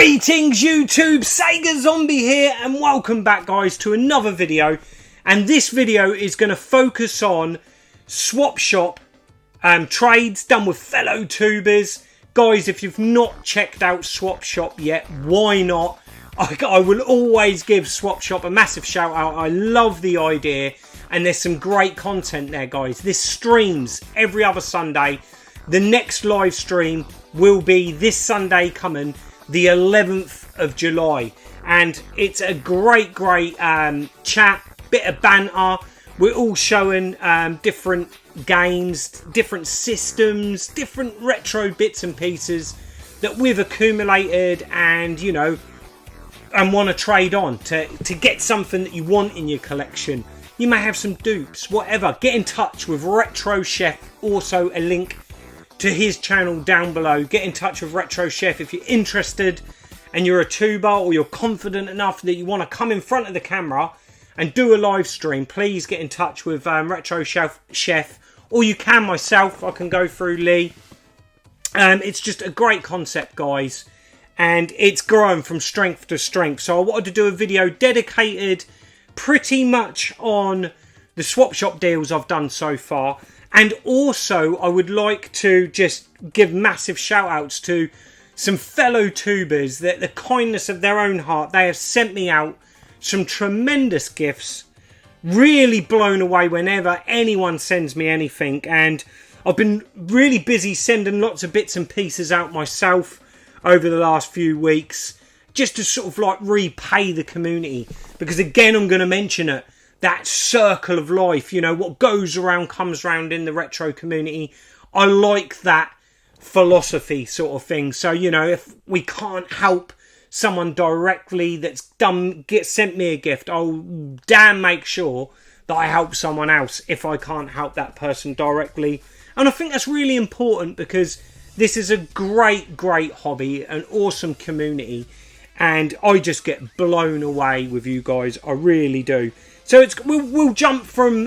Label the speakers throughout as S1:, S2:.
S1: Greetings YouTube, Sega Zombie here, and welcome back guys to another video. And this video is going to focus on swap shop trades done with fellow tubers. Guys, if you've not checked out swap shop yet, why not? I will always give swap shop a massive shout out. I love the idea and there's some great content there guys. This streams every other Sunday. The next live stream will be this Sunday coming, the 11th of July, and it's a great chat, bit of banter. We're all showing different games, different systems, different retro bits and pieces that we've accumulated and and want to trade on to get something that you want in your collection. You may have some dupes, whatever. Get in touch with Retro Chef, also a link to his channel down below. Get in touch with Retro Chef if you're interested and you're a tuber or you're confident enough that you want to come in front of the camera and do a live stream. Please get in touch with Retro Chef, or you can myself. I can go through Lee. It's just a great concept guys, and it's grown from strength to strength. So I wanted to do a video dedicated pretty much on the swap shop deals I've done so far. And also, I would like to just give massive shout outs to some fellow tubers that the kindness of their own heart, they have sent me out some tremendous gifts. Really blown away whenever anyone sends me anything. And I've been really busy sending lots of bits and pieces out myself over the last few weeks, just to sort of like repay the community. Because again, I'm going to mention it. That circle of life, what goes around comes around in the retro community. I like that philosophy sort of thing. So, if we can't help someone directly that's sent me a gift, I'll damn make sure that I help someone else if I can't help that person directly. And I think that's really important because this is a great hobby, an awesome community. And I just get blown away with you guys. I really do. So we'll jump from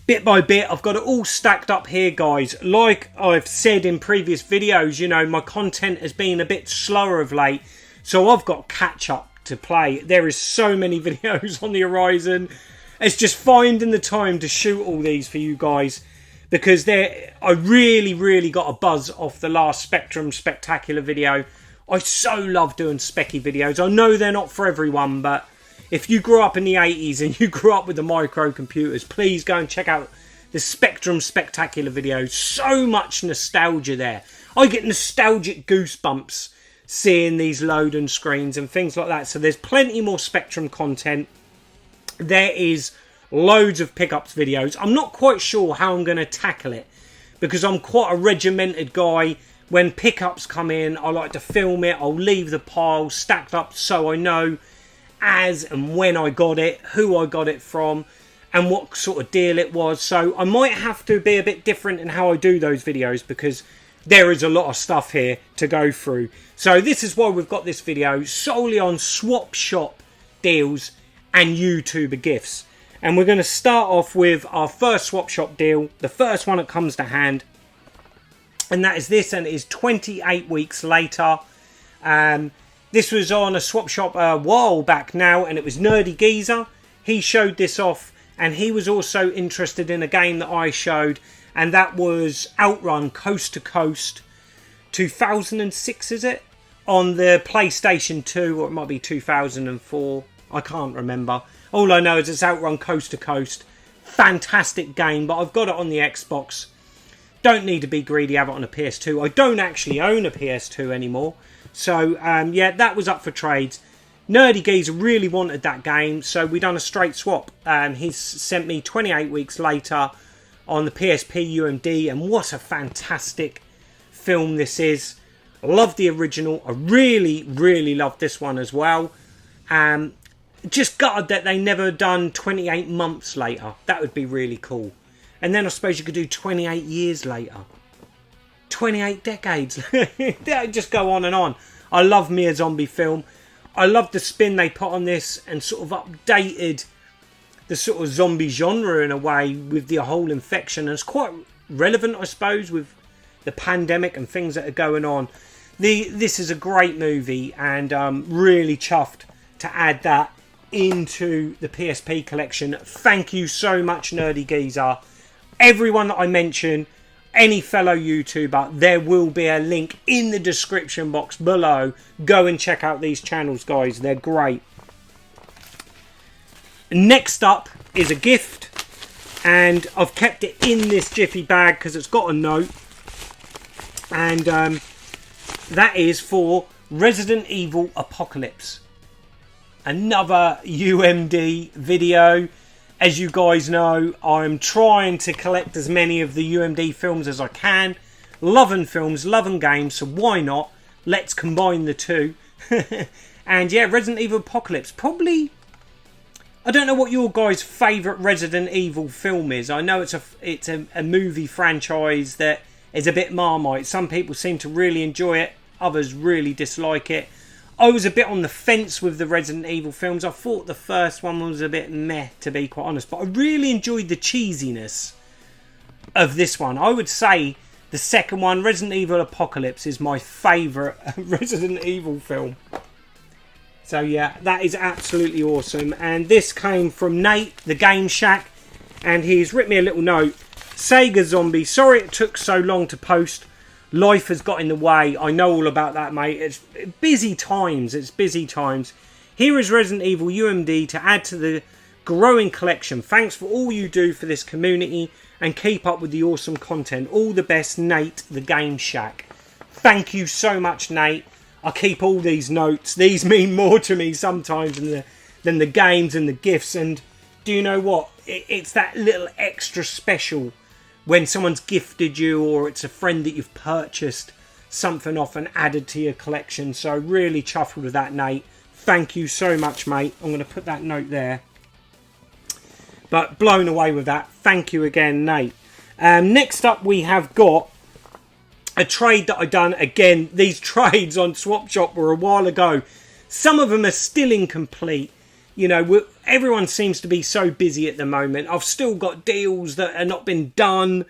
S1: bit by bit. I've got it all stacked up here, guys. Like I've said in previous videos, my content has been a bit slower of late. So I've got catch up to play. There is so many videos on the horizon. It's just finding the time to shoot all these for you guys. Because I really got a buzz off the last Spectrum Spectacular video. I so love doing specky videos. I know they're not for everyone, but if you grew up in the 80s and you grew up with the microcomputers, please go and check out the Spectrum Spectacular videos. So much nostalgia there. I get nostalgic goosebumps seeing these loading screens and things like that. So there's plenty more Spectrum content. There is loads of pickups videos. I'm not quite sure how I'm going to tackle it because I'm quite a regimented guy. When pickups come in, I like to film it. I'll leave the pile stacked up so I know as and when I got it, who I got it from, and what sort of deal it was. So I might have to be a bit different in how I do those videos because there is a lot of stuff here to go through. So this is why we've got this video solely on swap shop deals and YouTuber gifts. And we're going to start off with our first swap shop deal, the first one that comes to hand. And that is this, and it is 28 weeks later. This was on a swap shop a while back now, and it was Nerdy Geezer. He showed this off, and he was also interested in a game that I showed, and that was Outrun Coast to Coast 2006, is it? On the PlayStation 2, or it might be 2004. I can't remember. All I know is it's Outrun Coast to Coast. Fantastic game, but I've got it on the Xbox. Don't need to be greedy, have it on a PS2. I don't actually own a PS2 anymore. So, yeah, that was up for trades. Nerdy Geezer really wanted that game, so we done a straight swap. He's sent me 28 weeks later on the PSP UMD, and what a fantastic film this is. I love the original. I really love this one as well. Just gutted that they never done 28 months later. That would be really cool. And then I suppose you could do 28 years later. 28 decades. That just go on and on. I love me a zombie film. I love the spin they put on this and sort of updated the sort of zombie genre in a way with the whole infection. And it's quite relevant, I suppose, with the pandemic and things that are going on. This is a great movie, and really chuffed to add that into the PSP collection. Thank you so much, Nerdy Geezer. Everyone that I mention, any fellow YouTuber, there will be a link in the description box below. Go and check out these channels, guys. They're great. Next up is a gift, and I've kept it in this jiffy bag because it's got a note, and that is for Resident Evil Apocalypse. Another UMD video. As you guys know, I'm trying to collect as many of the UMD films as I can. Loving films, loving games, so why not? Let's combine the two. And yeah, Resident Evil Apocalypse. Probably, I don't know what your guys' favourite Resident Evil film is. I know it's a movie franchise that is a bit Marmite. Some people seem to really enjoy it. Others really dislike it. I was a bit on the fence with the Resident Evil films. I thought the first one was a bit meh, to be quite honest. But I really enjoyed the cheesiness of this one. I would say the second one, Resident Evil Apocalypse, is my favourite Resident Evil film. So yeah, that is absolutely awesome. And this came from Nate, the Game Shack. And he's written me a little note. Sega Zombie, sorry it took so long to post. Life has got in the way. I know all about that, mate. It's busy times. It's busy times. Here is Resident Evil UMD to add to the growing collection. Thanks for all you do for this community and keep up with the awesome content. All the best, Nate, the Game Shack. Thank you so much, Nate. I keep all these notes. These mean more to me sometimes than the games and the gifts. And do you know what? It's that little extra special when someone's gifted you, or it's a friend that you've purchased something off and added to your collection. So really chuffed with that, Nate. Thank you so much, mate. I'm going to put that note there. But blown away with that. Thank you again, Nate. Next up, we have got a trade that I done. Again, these trades on Swap Shop were a while ago. Some of them are still incomplete. You know, everyone seems to be so busy at the moment. I've still got deals that are not been done.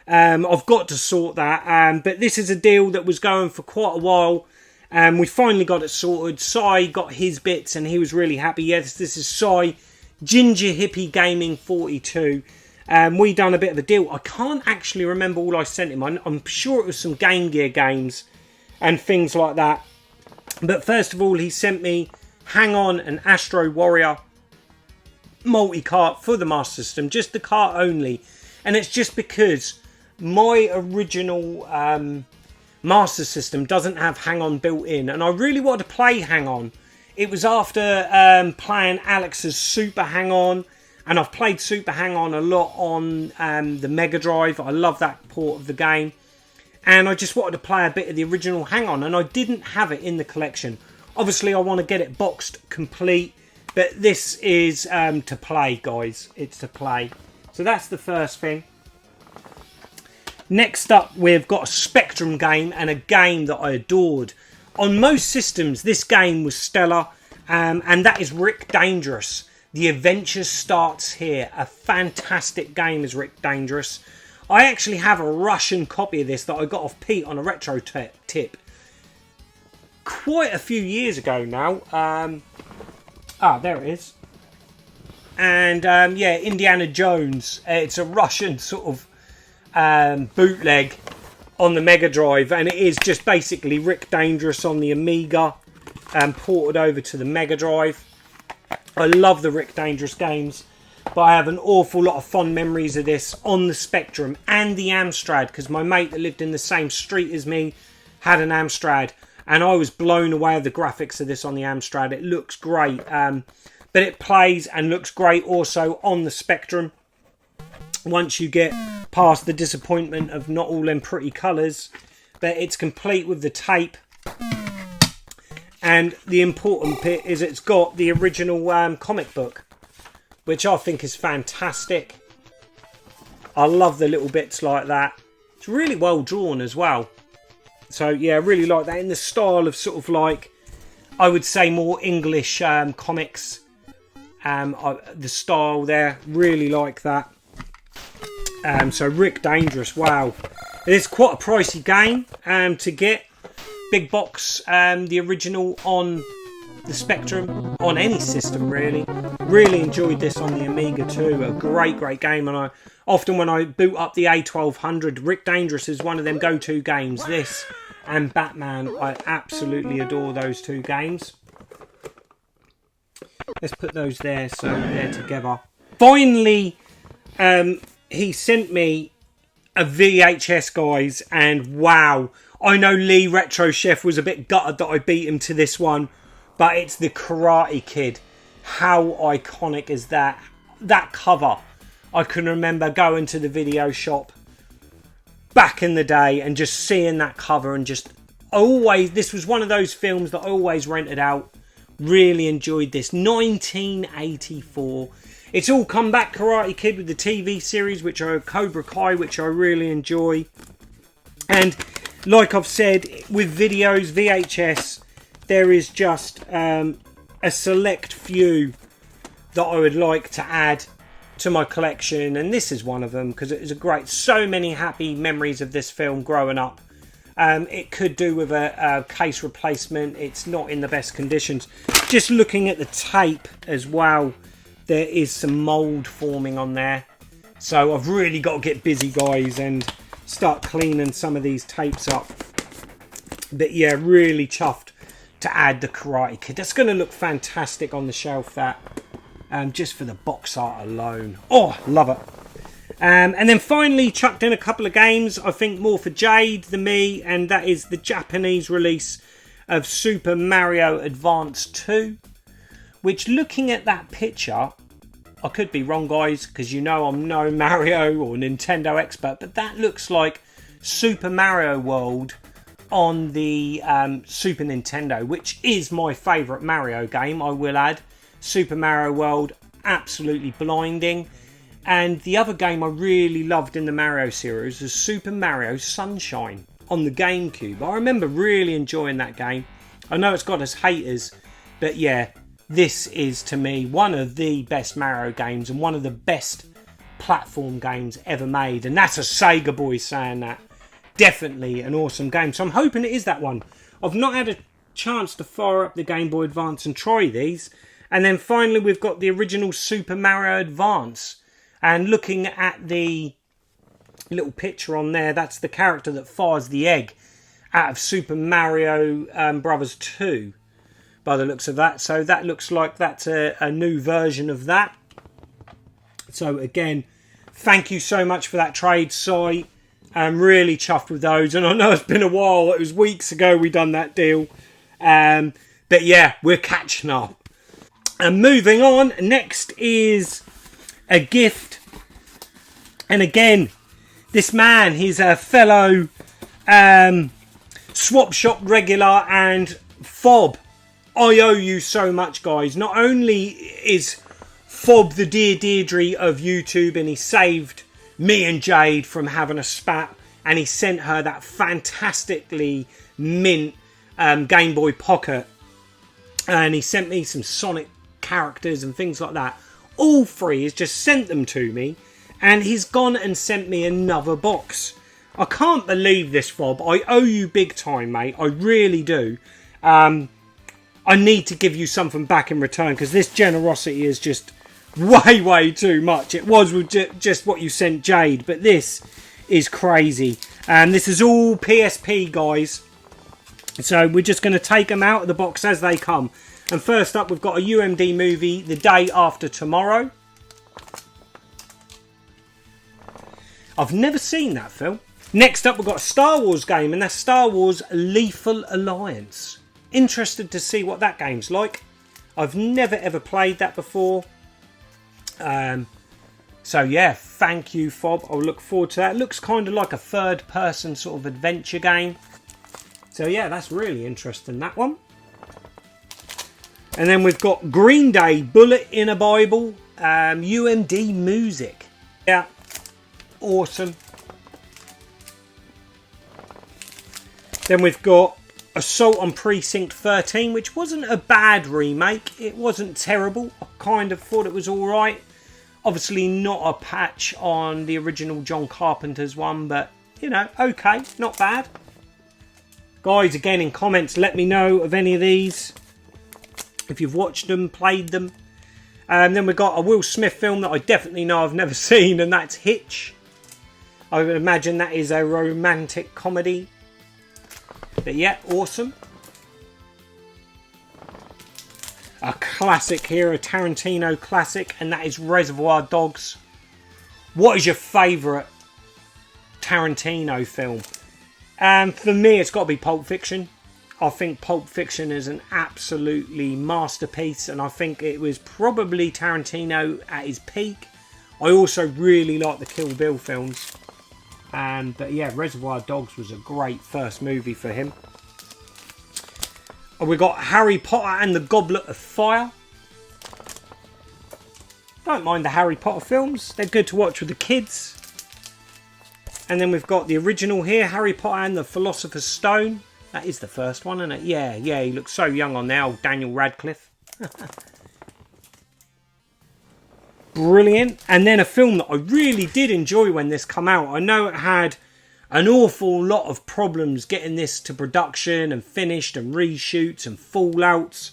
S1: I've got to sort that. But this is a deal that was going for quite a while. We finally got it sorted. Sai got his bits and he was really happy. Yes, this is Sai, Ginger Hippy Gaming 42. We done a bit of a deal. I can't actually remember all I sent him. I'm sure it was some Game Gear games and things like that. But first of all, he sent me Hang On and Astro Warrior multi-cart for the Master System, just the cart only. And it's just because my original Master System doesn't have Hang On built in, and I really wanted to play Hang On. It was after playing Alex's Super Hang On, and I've played Super Hang On a lot on the Mega Drive. I love that port of the game, and I just wanted to play a bit of the original Hang On, and I didn't have it in the collection. Obviously, I want to get it boxed complete, but this is to play, guys. It's to play. So that's the first thing. Next up, we've got a Spectrum game, and a game that I adored. On most systems, this game was stellar, and that is Rick Dangerous. The adventure starts here. A fantastic game is Rick Dangerous. I actually have a Russian copy of this that I got off Pete on a retro tip. Quite a few years ago now. There it is. And yeah, Indiana Jones. It's a Russian sort of bootleg on the Mega Drive, and it is just basically Rick Dangerous on the Amiga and ported over to the Mega Drive. I love the Rick Dangerous games, but I have an awful lot of fond memories of this on the Spectrum and the Amstrad, because my mate that lived in the same street as me had an Amstrad. And I was blown away with the graphics of this on the Amstrad. It looks great. But it plays and looks great also on the Spectrum. Once you get past the disappointment of not all them pretty colours. But it's complete with the tape. And the important bit is it's got the original comic book, which I think is fantastic. I love the little bits like that. It's really well drawn as well. So yeah, I really like that, in the style of sort of like, I would say more English comics. The style there, really like that. So Rick Dangerous, wow. It's quite a pricey game to get. big box, the original on the Spectrum, on any system really. Really enjoyed this on the Amiga too. A great game, and I often when I boot up the A1200, Rick Dangerous is one of them go-to games. This and Batman, I absolutely adore those two games. Let's put those there so they're together. Finally, he sent me a VHS, guys, and wow, I know Lee Retro Chef was a bit gutted that I beat him to this one, but it's the Karate Kid. How iconic is that? That cover. I can remember going to the video shop back in the day and just seeing that cover and just always, this was one of those films that I always rented out. Really enjoyed this. 1984. It's all come back, Karate Kid, with the TV series, which are Cobra Kai, which I really enjoy. And like I've said, with videos, VHS, there is just a select few that I would like to add to my collection, and this is one of them because it is a great, so many happy memories of this film growing up. It could do with a case replacement. It's not in the best conditions. Just looking at the tape as well, there is some mould forming on there, so I've really got to get busy, guys, and start cleaning some of these tapes up. But yeah, really chuffed to add the Karate Kid. That's going to look fantastic on the shelf, that, just for the box art alone. Oh, love it. And then finally chucked in a couple of games, I think more for Jade than me, and that is the Japanese release of Super Mario Advance 2, which, looking at that picture, I could be wrong, guys, because you know I'm no Mario or Nintendo expert, but that looks like Super Mario World on the Super Nintendo, which is my favourite Mario game, I will add. Super Mario World, absolutely blinding. And the other game I really loved in the Mario series was Super Mario Sunshine on the GameCube. I remember really enjoying that game. I know it's got its haters, but yeah, this is to me one of the best Mario games and one of the best platform games ever made. And that's a Sega boy saying that. Definitely an awesome game. So I'm hoping it is that one. I've not had a chance to fire up the Game Boy Advance and try these. And then finally we've got the original Super Mario Advance. And looking at the little picture on there, that's the character that fires the egg out of Super Mario Brothers 2, by the looks of that. So that looks like that's a new version of that. So again, thank you so much for that trade, Si. I'm really chuffed with those. And I know it's been a while. It was weeks ago we done that deal. But yeah, we're catching up. And moving on, next is a gift, and again, this man, he's a fellow swap shop regular, and Fob, I owe you so much, guys. Not only is Fob the dear Deirdre of YouTube, and he saved me and Jade from having a spat, and he sent her that fantastically mint Game Boy Pocket, and he sent me some Sonic characters and things like that. All free. He's just sent them to me, and he's gone and sent me another box. I can't believe this, Fob. I owe you big time, mate. I really do. I need to give you something back in return, because this generosity is just way too much. It was with just what you sent Jade, but this is crazy. And this is all PSP, guys. So we're just going to take them out of the box as they come. And first up, we've got a UMD movie, The Day After Tomorrow. I've never seen that film. Next up, we've got a Star Wars game, and that's Star Wars Lethal Alliance. Interested to see what that game's like. I've never ever played that before. So yeah, thank you, Fob. I'll look forward to that. It looks kind of like a third-person sort of adventure game. So yeah, that's really interesting, that one. And then we've got Green Day, Bullet in a Bible, UMD music. Yeah, awesome. Then we've got Assault on Precinct 13, which wasn't a bad remake. It wasn't terrible. I kind of thought it was alright. Obviously not a patch on the original John Carpenter's one, but, you know, okay, not bad. Guys, again, in comments, let me know of any of these. If you've watched them, played them. And then we've got a Will Smith film that I definitely know I've never seen, and that's Hitch. I would imagine that is a romantic comedy. But yeah, awesome. A classic here, a Tarantino classic, and that is Reservoir Dogs. What is your favourite Tarantino film? For me, it's got to be Pulp Fiction. I think Pulp Fiction is an absolutely masterpiece, and I think it was probably Tarantino at his peak. I also really like the Kill Bill films. But yeah, Reservoir Dogs was a great first movie for him. We've got Harry Potter and the Goblet of Fire. Don't mind the Harry Potter films. They're good to watch with the kids. And then we've got the original here, Harry Potter and the Philosopher's Stone. That is the first one, isn't it? Yeah, he looks so young on there, old Daniel Radcliffe. Brilliant. And then a film that I really did enjoy when this came out. I know it had an awful lot of problems getting this to production and finished and reshoots and fallouts.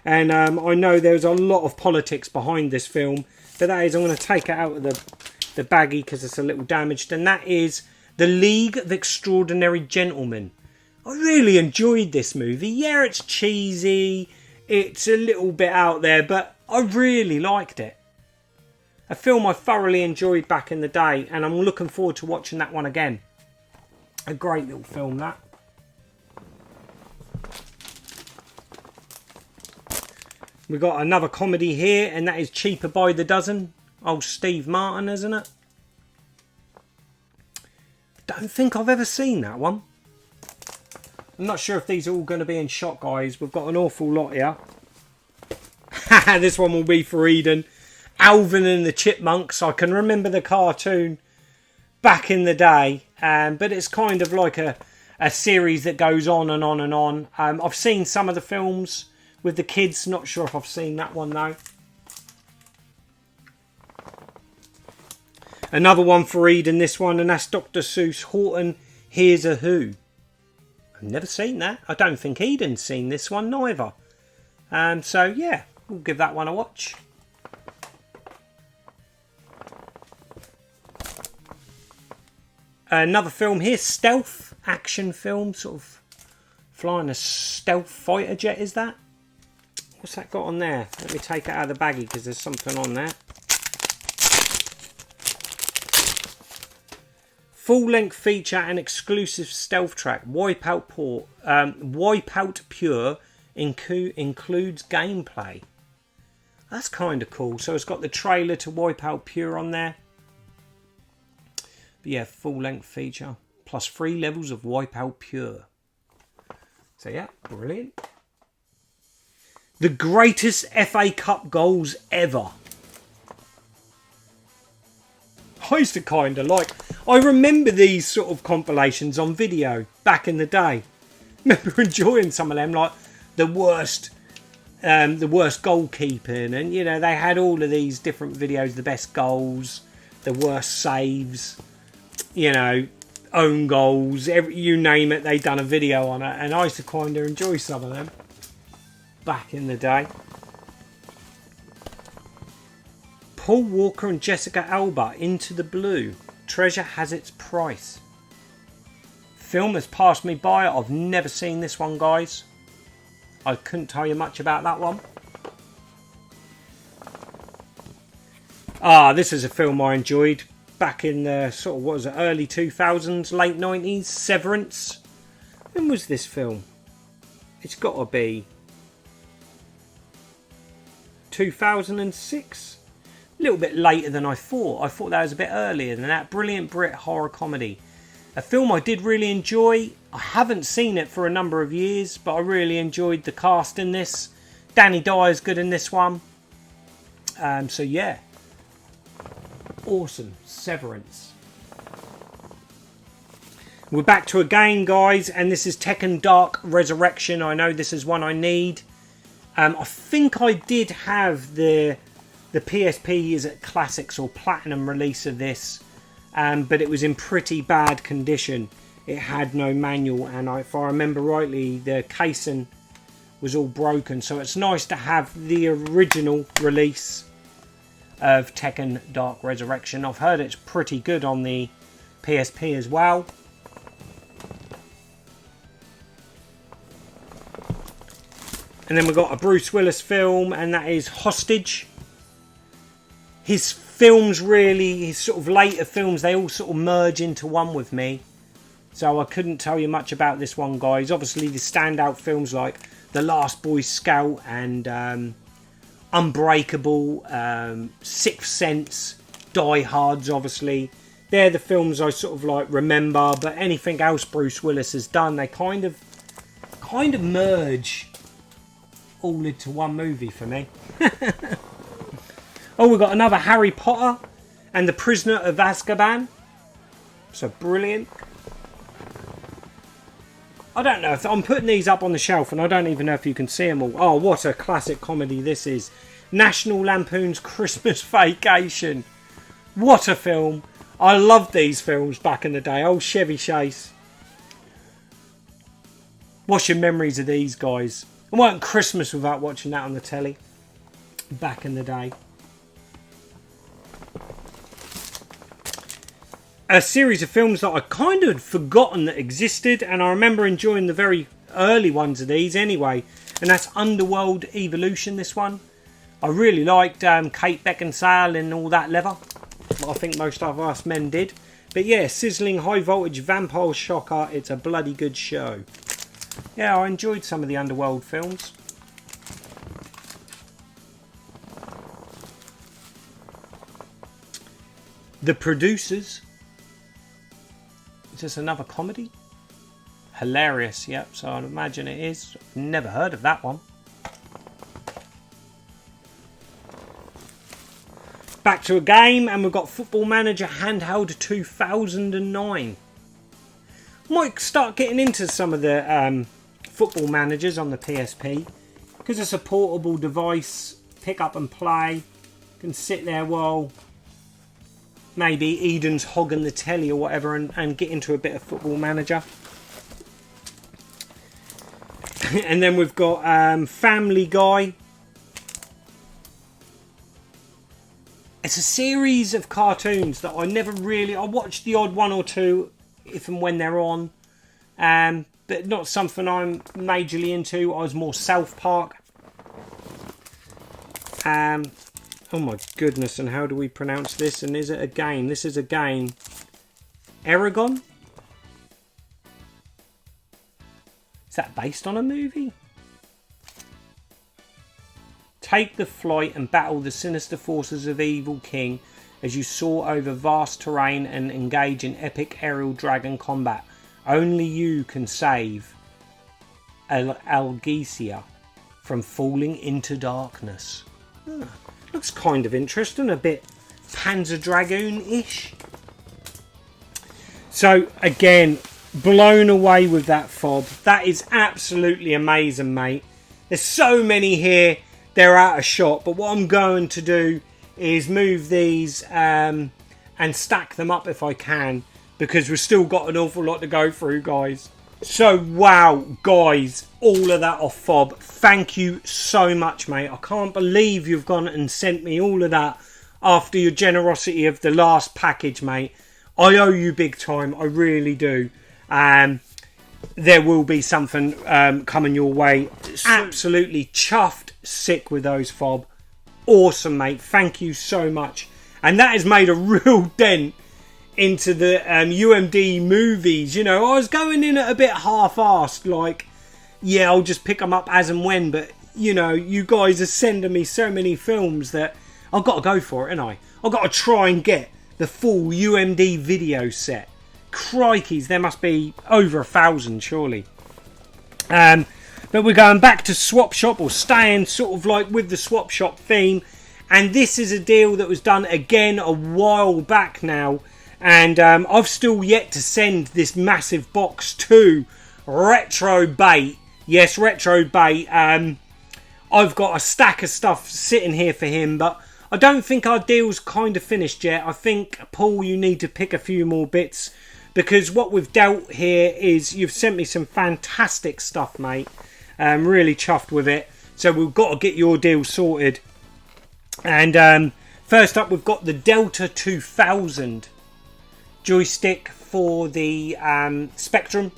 S1: And I know there's a lot of politics behind this film. But that is, I'm going to take it out of the baggie because it's a little damaged. And that is The League of Extraordinary Gentlemen. I really enjoyed this movie. Yeah, it's cheesy. It's a little bit out there, but I really liked it. A film I thoroughly enjoyed back in the day, and I'm looking forward to watching that one again. A great little film, that. We've got another comedy here, and that is Cheaper by the Dozen. Old Steve Martin, isn't it? Don't think I've ever seen that one. I'm not sure if these are all going to be in shot, guys. We've got an awful lot here. This one will be for Eden. Alvin and the Chipmunks. I can remember the cartoon back in the day. But it's kind of like a series that goes on and on and on. I've seen some of the films with the kids. Not sure if I've seen that one, though. Another one for Eden, this one. And that's Dr. Seuss Horton, Here's a Who. I've never seen that. I don't think Eden's seen this one neither. So yeah, we'll give that one a watch. Another film here, stealth action film, sort of flying a stealth fighter jet, is that? What's that got on there? Let me take it out of the baggie because there's something on there. Full-length feature and exclusive stealth track. Wipeout Pure includes gameplay. That's kind of cool. So it's got the trailer to Wipeout Pure on there. But yeah, full-length feature. Plus 3 levels of Wipeout Pure. So yeah, brilliant. The greatest FA Cup goals ever. I used to kind of like... I remember these sort of compilations on video back in the day. I remember enjoying some of them, like the worst goalkeeping, and you know they had all of these different videos, the best goals, the worst saves, you know, own goals, you name it, they'd done a video on it, and I used to kind of enjoy some of them back in the day. Paul Walker and Jessica Alba, Into the Blue. Treasure has its price. Film has passed me by. I've never seen this one, guys. I couldn't tell you much about that one. This is a film I enjoyed back in the sort of, what was it, early 2000s, late 90s. Severance. When was this film? It's got to be 2006. A little bit later than I thought. I thought that was a bit earlier than that. Brilliant Brit horror comedy. A film I did really enjoy. I haven't seen it for a number of years, but I really enjoyed the cast in this. Danny Dyer's good in this one. So yeah. Awesome. Severance. We're back to a game, guys, and this is Tekken Dark Resurrection. I know this is one I need. I think I did have the PSP, is it Classics or Platinum release of this, but it was in pretty bad condition. it had no manual, and if I remember rightly, the casing was all broken. So it's nice to have the original release of Tekken Dark Resurrection. I've heard it's pretty good on the PSP as well. And then we've got a Bruce Willis film, and that is Hostage. His films really, his sort of later films, they all sort of merge into one with me. So I couldn't tell you much about this one, guys. Obviously the standout films like The Last Boy Scout and Unbreakable, Sixth Sense, Die Hards, obviously. They're the films I sort of like remember, but anything else Bruce Willis has done, they kind of merge all into one movie for me. Oh, we've got another Harry Potter and the Prisoner of Azkaban. So brilliant. I don't know if I'm putting these up on the shelf, and I don't even know if you can see them all. Oh, what a classic comedy this is. National Lampoon's Christmas Vacation. What a film. I loved these films back in the day. Oh, Chevy Chase. What's your memories of these guys? It wasn't Christmas without watching that on the telly back in the day. A series of films that I kind of had forgotten that existed, and I remember enjoying the very early ones of these anyway, and that's Underworld Evolution, this one. I really liked Kate Beckinsale and all that leather. I think most of us men did. But yeah, sizzling high voltage vampire shocker, it's a bloody good show. Yeah, I enjoyed some of the Underworld films. The Producers. Is this another comedy? Hilarious, yep, so I'd imagine it is. I've never heard of that one. Back to a game, and we've got Football Manager Handheld 2009. Might start getting into some of the football managers on the PSP, because it's a portable device, pick up and play, can sit there while maybe Eden's hogging the telly or whatever, and get into a bit of Football Manager. And then we've got Family Guy. It's a series of cartoons that I never really... I watched the odd one or two if and when they're on. But not something I'm majorly into. I was more South Park. Oh my goodness, and how do we pronounce this? And is it a game? This is a game. Aragon? Is that based on a movie? Take the flight and battle the sinister forces of Evil King as you soar over vast terrain and engage in epic aerial dragon combat. Only you can save Algesia from falling into darkness. Looks kind of interesting, a bit Panzer Dragoon-ish. So again, blown away with that fob. That is absolutely amazing, mate. There's so many here. They're out of shot, but what I'm going to do is move these and stack them up if I can, because we've still got an awful lot to go through, guys. So wow, guys, all of that off fob. Thank you so much, mate. I can't believe you've gone and sent me all of that after your generosity of the last package, mate. I owe you big time, I really do. There will be something coming your way. Absolutely chuffed sick with those fob. Awesome, mate. Thank you so much. And that has made a real dent into the UMD movies. You know, I was going in at a bit half-assed, like, yeah, I'll just pick them up as and when, but you know, you guys are sending me so many films that I've got to go for it, ain't I? I've got to try and get the full UMD video set. Crikeys, there must be over 1,000 surely. But we're going back to Swap Shop, or staying sort of like with the Swap Shop theme, and this is a deal that was done again a while back now, and I've still yet to send this massive box to Retro Bait. Yes, Retro Bait. I've got a stack of stuff sitting here for him, but I don't think our deal's kind of finished yet. I think, Paul, you need to pick a few more bits because what we've dealt here is you've sent me some fantastic stuff, mate. Really chuffed with it. So we've got to get your deal sorted. And first up, we've got the Delta 2000 joystick for the Spectrum,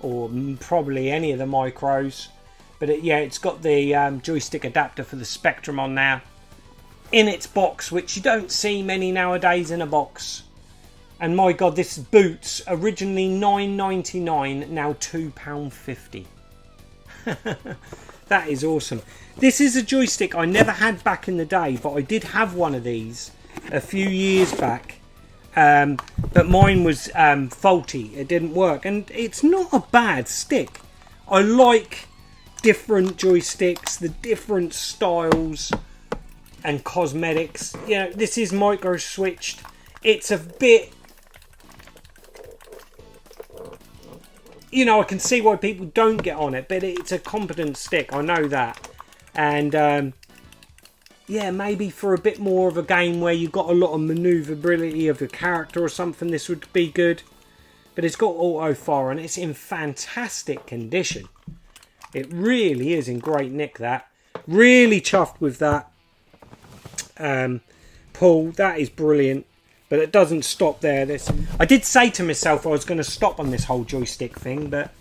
S1: or probably any of the micros. But it's got the joystick adapter for the Spectrum on now. In its box, which you don't see many nowadays in a box. And my God, this boots originally $9.99, now £2.50. That is awesome. This is a joystick I never had back in the day, but I did have one of these a few years back. But mine was faulty. It didn't work, and it's not a bad stick. I like different joysticks, the different styles and cosmetics. You know, this is micro switched. It's a bit, you know, I can see why people don't get on it, but it's a competent stick, I know that. And yeah, maybe for a bit more of a game where you've got a lot of manoeuvrability of your character or something, this would be good. But it's got auto fire and it's in fantastic condition. It really is in great nick, that. Really chuffed with that. Paul, that is brilliant. But it doesn't stop there. I did say to myself I was going to stop on this whole joystick thing, but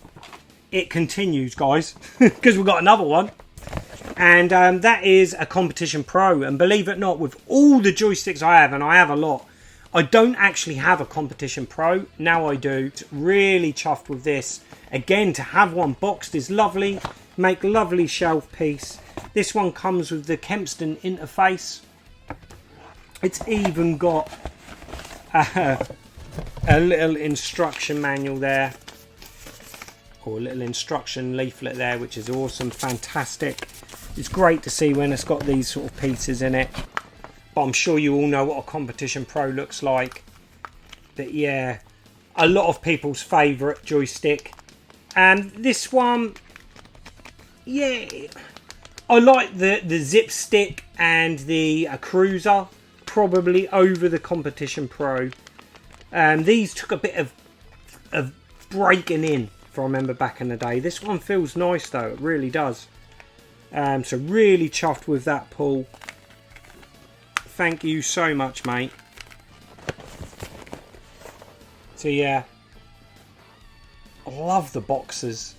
S1: it continues, guys, because we've got another one. And that is a Competition Pro. And believe it or not, with all the joysticks I have, and I have a lot, I don't actually have a Competition Pro. Now I do. Really chuffed with this. Again, to have one boxed is lovely. Make lovely shelf piece. This one comes with the Kempston interface. It's even got a little instruction manual there, or a little instruction leaflet there, which is awesome, fantastic. It's great to see when it's got these sort of pieces in it, but I'm sure you all know what a Competition Pro looks like. But yeah, a lot of people's favourite joystick. And this one, yeah, I like the Zip Stick and the Cruiser probably over the Competition Pro. These took a bit of breaking in, if I remember back in the day. This one feels nice though, it really does. So really chuffed with that, Paul. Thank you so much, mate. So yeah, I love the boxes.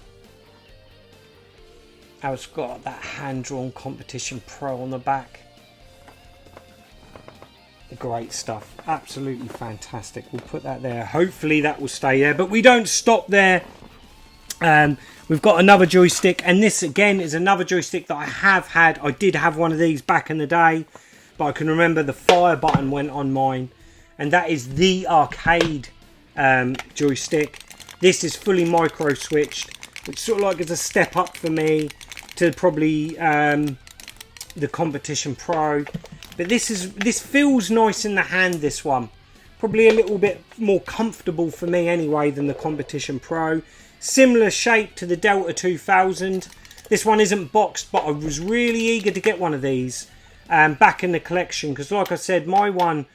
S1: It's got that hand-drawn Competition Pro on the back. Great stuff, absolutely fantastic. We'll put that there. Hopefully that will stay there, but we don't stop there. We've got another joystick, and this again is another joystick that I have had. I did have one of these back in the day, but I can remember the fire button went on mine, and that is the arcade joystick. This is fully micro switched, which sort of like is a step up for me to probably the Competition Pro. But this feels nice in the hand, this one. Probably a little bit more comfortable for me anyway than the Competition Pro. Similar shape to the Delta 2000. This one isn't boxed, but I was really eager to get one of these back in the collection. Because like I said, my one,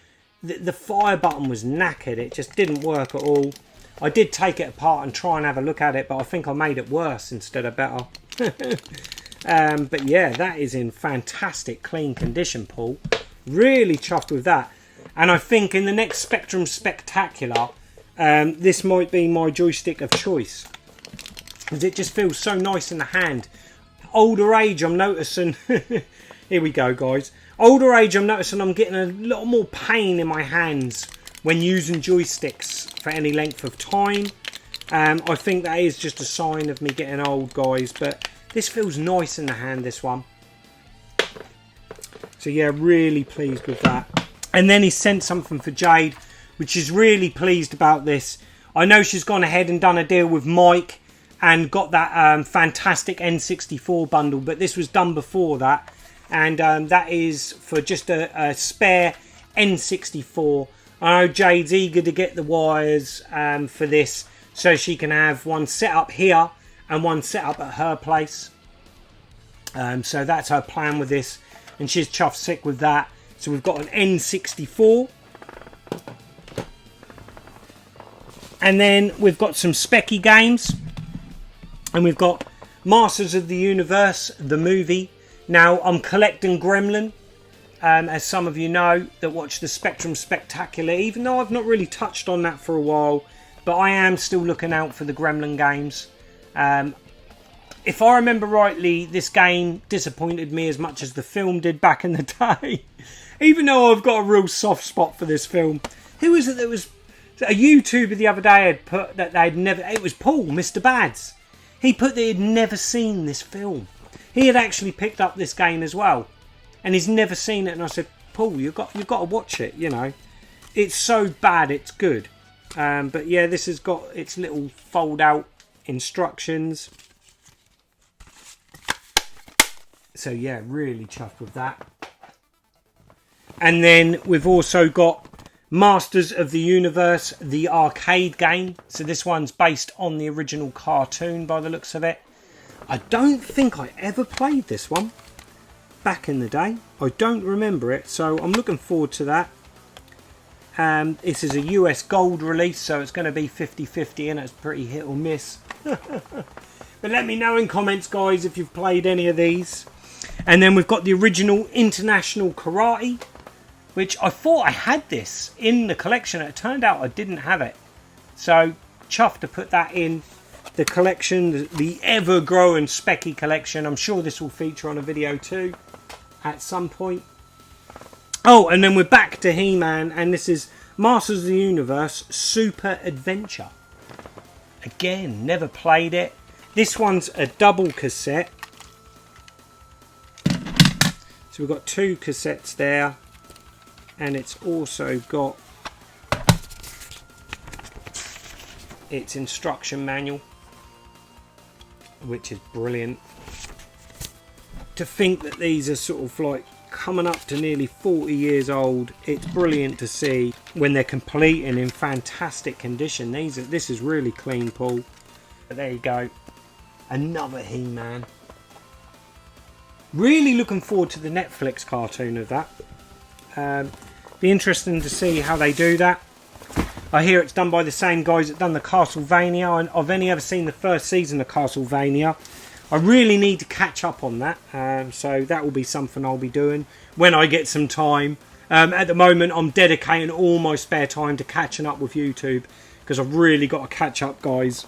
S1: the fire button was knackered. It just didn't work at all. I did take it apart and try and have a look at it, but I think I made it worse instead of better. But yeah, that is in fantastic clean condition, Paul. Really chuffed with that. And I think in the next Spectrum Spectacular, this might be my joystick of choice, because it just feels so nice in the hand. Older age, I'm noticing here we go, guys. Older age, I'm noticing I'm getting a lot more pain in my hands when using joysticks for any length of time. I think that is just a sign of me getting old, guys, but this feels nice in the hand, this one. So yeah, really pleased with that. And then he sent something for Jade, which is really pleased about this. I know she's gone ahead and done a deal with Mike and got that fantastic N64 bundle, but this was done before that. And that is for just a spare N64. I know Jade's eager to get the wires for this, so she can have one set up here and one set up at her place. So that's her plan with this, and she's chuffed sick with that. So we've got an N64. And then we've got some specky games. And we've got Masters of the Universe, the movie. Now, I'm collecting Gremlin. As some of you know that watch the Spectrum Spectacular, even though I've not really touched on that for a while, but I am still looking out for the Gremlin games. If I remember rightly, this game disappointed me as much as the film did back in the day. Even though I've got a real soft spot for this film. Who was it that was... A YouTuber the other day had put that they'd never... It was Paul, Mr. Bads. He put that he'd never seen this film. He had actually picked up this game as well. And he's never seen it. And I said, Paul, you've got to watch it, you know. It's so bad, it's good. But yeah, this has got its little fold-out instructions. So yeah, really chuffed with that. And then we've also got Masters of the Universe, the arcade game. So this one's based on the original cartoon by the looks of it. I don't think I ever played this one back in the day. I don't remember it, so I'm looking forward to that. This is a US gold release, so it's going to be 50-50 and it's pretty hit or miss. But let me know in comments, guys, if you've played any of these. And then we've got the original International Karate, which I thought I had this in the collection. It turned out I didn't have it. So, chuffed to put that in the collection, the ever-growing specky collection. I'm sure this will feature on a video too at some point. Oh, and then we're back to He-Man, and this is Masters of the Universe Super Adventure. Again, never played it. This one's a double cassette. So we've got 2 cassettes there. And it's also got its instruction manual, which is brilliant. To think that these are sort of like coming up to nearly 40 years old, it's brilliant to see when they're complete and in fantastic condition. This is really clean, Paul. But there you go, another He-Man. Really looking forward to the Netflix cartoon of that. Be interesting to see how they do that. I hear it's done by the same guys that done the Castlevania, and I've only ever seen the first season of Castlevania. I really need to catch up on that, so that will be something I'll be doing when I get some time. At the moment, I'm dedicating all my spare time to catching up with YouTube, because I've really got to catch up, guys.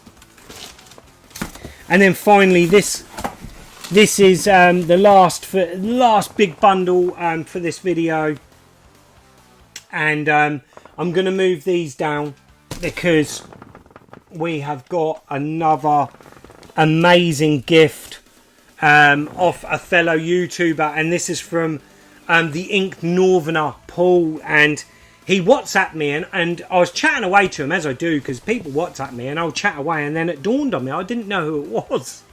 S1: And then finally, this is the last big bundle for this video. And I'm going to move these down because we have got another amazing gift off a fellow YouTuber. And this is from the Inked Northerner, Paul. And he WhatsApped me and I was chatting away to him, as I do, because people WhatsApp me and I'll chat away. And then it dawned on me, I didn't know who it was.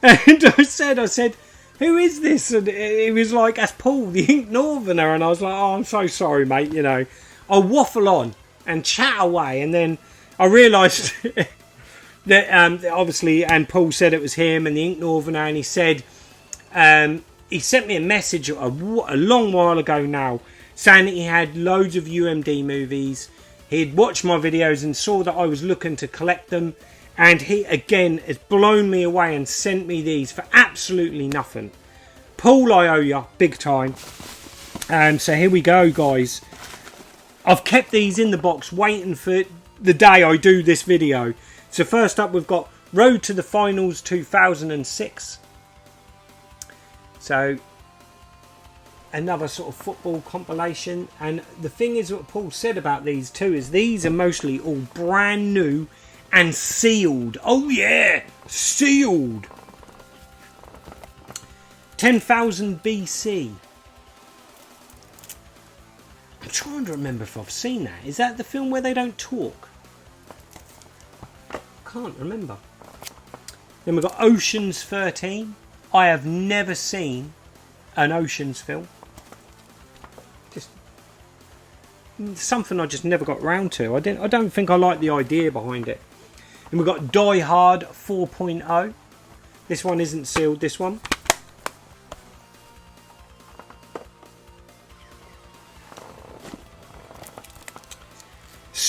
S1: And I said, who is this? And it was like, that's Paul, the Inked Northerner. And I was like, oh, I'm so sorry, mate. You know, I'll waffle on and chat away. And then I realised that obviously, and Paul said it was him and the Inked Northerner. And he said, he sent me a message a long while ago now, saying that he had loads of UMD movies. He'd watched my videos and saw that I was looking to collect them. And he, again, has blown me away and sent me these for absolutely nothing. Paul, I owe you, big time. So here we go, guys. I've kept these in the box waiting for the day I do this video. So first up, we've got Road to the Finals 2006. So another sort of football compilation. And the thing is, what Paul said about these too, is these are mostly all brand new and sealed. Oh yeah, sealed. 10,000 BC. I'm trying to remember if I've seen that. Is that the film where they don't talk? Can't remember. Then we've got Ocean's 13. I have never seen an Ocean's film. Just something I just never got round to. I don't think I like the idea behind it. And we've got Die Hard 4.0. This one isn't sealed, this one.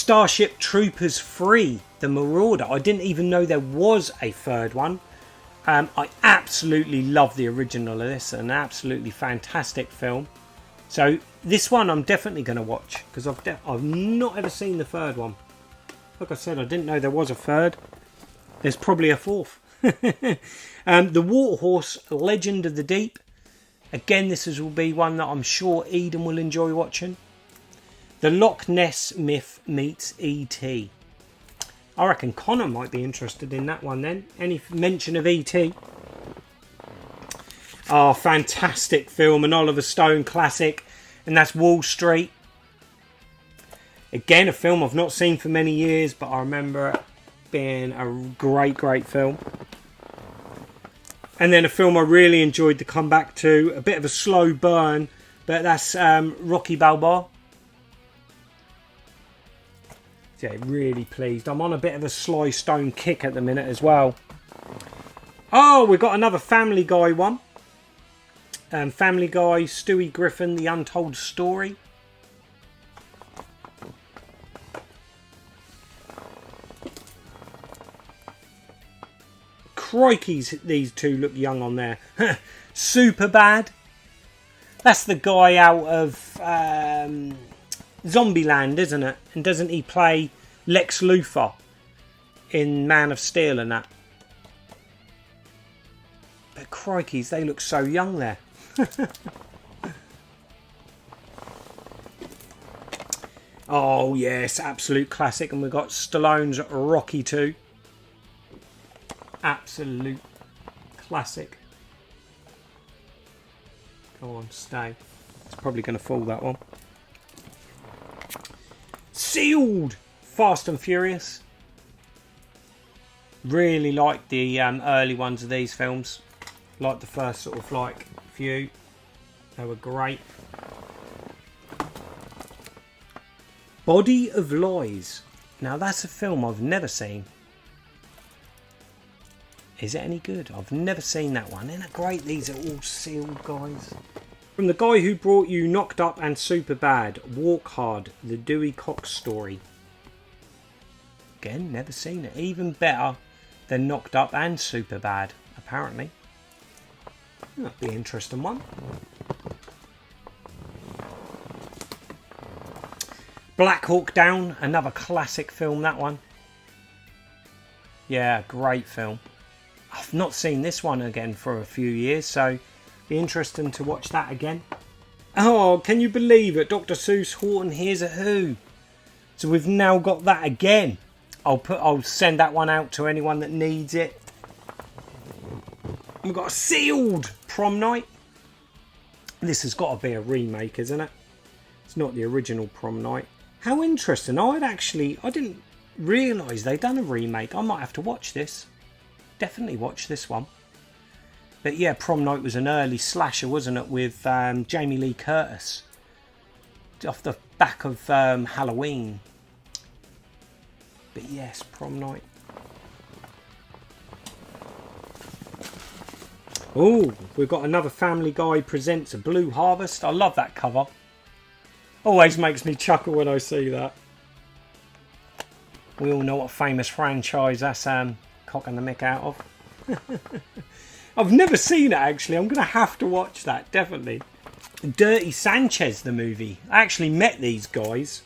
S1: Starship Troopers 3, The Marauder. I didn't even know there was a third one. I absolutely love the original of this. An absolutely fantastic film. So this one I'm definitely going to watch, because I've not ever seen the third one. Like I said, I didn't know there was a third. There's probably a fourth. The Waterhorse, Legend of the Deep. Again, this will be one that I'm sure Eden will enjoy watching. The Loch Ness Myth meets E.T. I reckon Connor might be interested in that one then. Any mention of E.T.? Oh, fantastic film, an Oliver Stone classic. And that's Wall Street. Again, a film I've not seen for many years, but I remember it being a great, great film. And then a film I really enjoyed to come back to. A bit of a slow burn, but that's Rocky Balboa. Yeah, really pleased. I'm on a bit of a Sly Stone kick at the minute as well. Oh, we've got another Family Guy one. Family Guy, Stewie Griffin, The Untold Story. Crikey's, these two look young on there. Superbad. That's the guy out of Zombieland, isn't it? And doesn't he play Lex Luthor in Man of Steel and that? But crikey's, they look so young there. Oh yes, absolute classic. And we've got Stallone's Rocky 2. Absolute classic. Go on, stay. It's probably going to fall, that one. Sealed! Fast and Furious. Really like the early ones of these films. Like the first sort of like few. They were great. Body of Lies. Now that's a film I've never seen. Is it any good? I've never seen that one. Isn't it great? These are all sealed, guys. From the guy who brought you Knocked Up and Superbad, Walk Hard, the Dewey Cox story. Again, never seen it. Even better than Knocked Up and Superbad, apparently. That'd be an interesting one. Black Hawk Down, another classic film, that one. Yeah, great film. I've not seen this one again for a few years, so be interesting to watch that again. Oh, can you believe it? Dr. Seuss Horton Hears a Who. So we've now got that again. I'll send that one out to anyone that needs it. We've got a Sealed Prom Night. This has got to be a remake, isn't it? It's not the original Prom Night. How interesting. I didn't realise they'd done a remake. I might have to watch this. Definitely watch this one. But yeah, Prom Night was an early slasher, wasn't it, with Jamie Lee Curtis, off the back of Halloween. But yes, Prom Night. Oh, we've got another Family Guy presents a Blue Harvest. I love that cover. Always makes me chuckle when I see that. We all know what famous franchise that's cocking the mick out of. I've never seen it, actually. I'm going to have to watch that, definitely. Dirty Sanchez, the movie. I actually met these guys.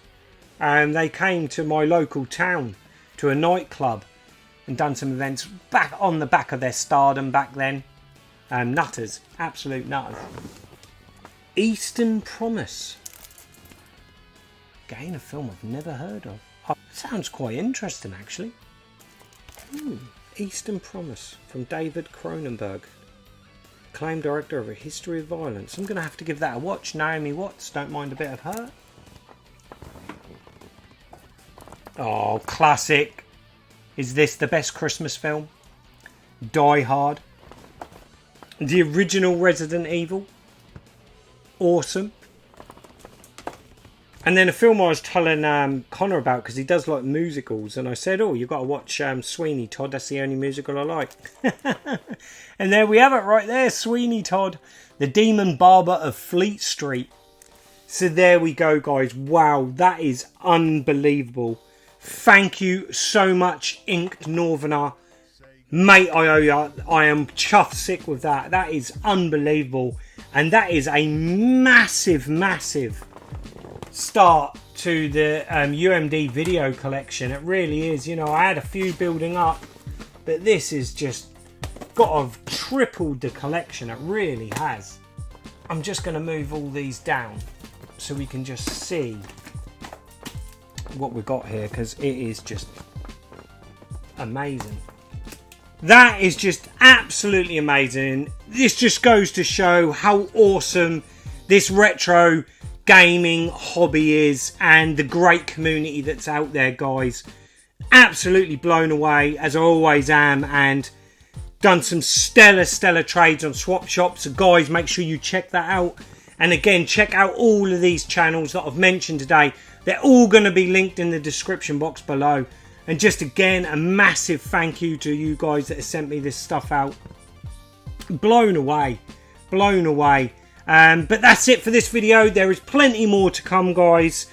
S1: And they came to my local town to a nightclub and done some events back on the back of their stardom back then. Nutters. Absolute nutters. Eastern Promise. Again, a film I've never heard of. Oh, sounds quite interesting, actually. Eastern Promise from David Cronenberg, acclaimed director of A History of Violence. I'm going to have to give that a watch. Naomi Watts, don't mind a bit of her. Oh, classic. Is this the best Christmas film? Die Hard. The original Resident Evil. Awesome. And then a film I was telling Connor about, because he does like musicals, and I said, oh, you've got to watch Sweeney Todd, that's the only musical I like. And there we have it right there, Sweeney Todd, the Demon Barber of Fleet Street. So there we go, guys. Wow, that is unbelievable. Thank you so much, Ink Northerner. Mate, I owe you. I am chuffed sick with that. That is unbelievable. And that is a massive, massive start to the UMD video collection. It really is. You know, I had a few building up, but this is just got to tripled the collection. It really has. I'm just going to move all these down so we can just see what we've got here, because it is just amazing. That is just absolutely amazing. This just goes to show how awesome this retro gaming hobby is and the great community that's out there, guys. Absolutely blown away, as I always am, and done some stellar trades on swap shops. So guys, make sure you check that out. And again, check out all of these channels that I've mentioned today. They're all going to be linked in the description box below. And just again, a massive thank you to you guys that have sent me this stuff out. Blown away. Blown away. But that's it for this video. There is plenty more to come, guys.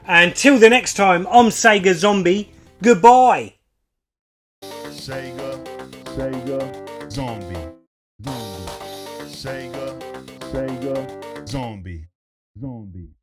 S1: Until the next time, I'm Sega Zombie. Goodbye.
S2: Sega Zombie. Sega Zombie.